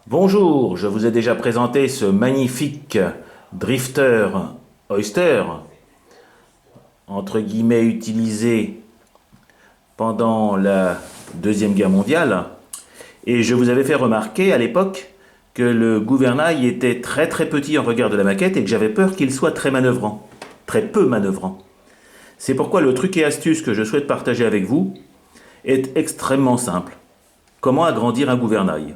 Bonjour, je vous ai déjà présenté ce magnifique drifter Oyster, entre guillemets utilisé pendant la Deuxième Guerre mondiale, et je vous avais fait remarquer à l'époque que le gouvernail était très très petit en regard de la maquette et que j'avais peur qu'il soit très manœuvrant, très peu manœuvrant. C'est pourquoi le truc et astuce que je souhaite partager avec vous est extrêmement simple. Comment agrandir un gouvernail?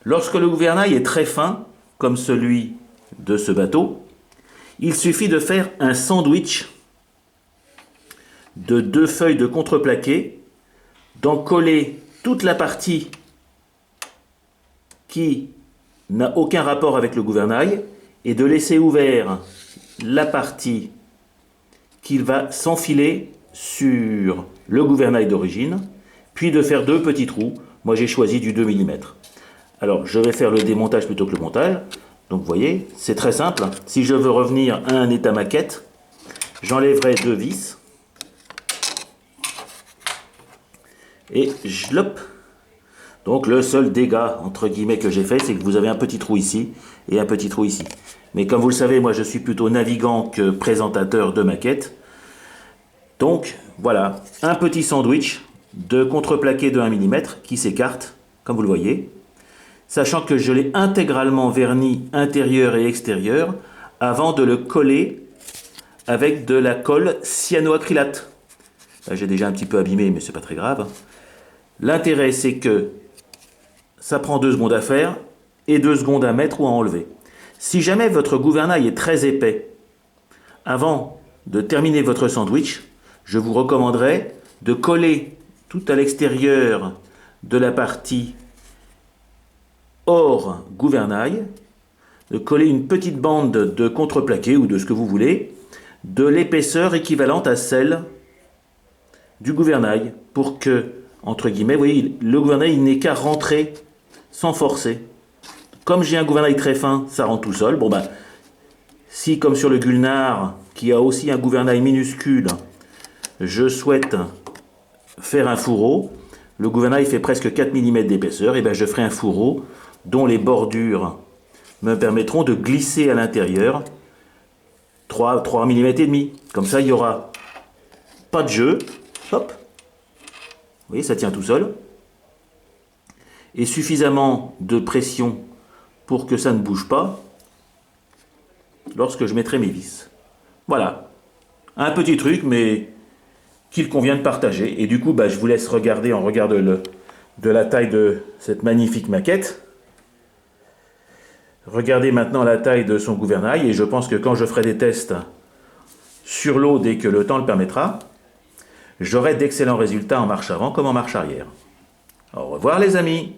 Lorsque le gouvernail est très fin, comme celui de ce bateau, il suffit de faire un sandwich de 2 feuilles de contreplaqué, d'en coller toute la partie qui n'a aucun rapport avec le gouvernail et de laisser ouvert la partie qui va s'enfiler sur le gouvernail d'origine, puis de faire 2 petits trous. Moi j'ai choisi du 2 mm. Alors, je vais faire le démontage plutôt que le montage. Donc, vous voyez, c'est très simple. Si je veux revenir à un état maquette, j'enlèverai 2 vis. Et jlop. Donc, le seul dégât, entre guillemets, que j'ai fait, c'est que vous avez un petit trou ici et un petit trou ici. Mais comme vous le savez, moi, je suis plutôt navigant que présentateur de maquette. Donc, voilà, un petit sandwich de contreplaqué de 1 mm qui s'écarte, comme vous le voyez. Sachant que je l'ai intégralement verni intérieur et extérieur avant de le coller avec de la colle cyanoacrylate. Là, j'ai déjà un petit peu abîmé, mais c'est pas très grave. L'intérêt, c'est que ça prend 2 secondes à faire et 2 secondes à mettre ou à enlever. Si jamais votre gouvernail est très épais, avant de terminer votre sandwich, je vous recommanderais de coller tout à l'extérieur de la partie hors gouvernail, de coller une petite bande de contreplaqué ou de ce que vous voulez, de l'épaisseur équivalente à celle du gouvernail, pour que, entre guillemets, vous voyez, le gouvernail n'ait qu'à rentrer sans forcer. Comme j'ai un gouvernail très fin, ça rentre tout seul. Bon ben, si comme sur le Gulnar, qui a aussi un gouvernail minuscule, je souhaite faire un fourreau, le gouvernail fait presque 4 mm d'épaisseur, et ben je ferai un fourreau dont les bordures me permettront de glisser à l'intérieur 3 mm et demi. Comme ça, il n'y aura pas de jeu. Hop. Vous voyez, ça tient tout seul. Et suffisamment de pression pour que ça ne bouge pas lorsque je mettrai mes vis. Voilà. Un petit truc, mais qu'il convient de partager. Et du coup, bah, je vous laisse regarder en regard de la taille de cette magnifique maquette. Regardez maintenant la taille de son gouvernail et je pense que quand je ferai des tests sur l'eau dès que le temps le permettra, j'aurai d'excellents résultats en marche avant comme en marche arrière. Au revoir les amis!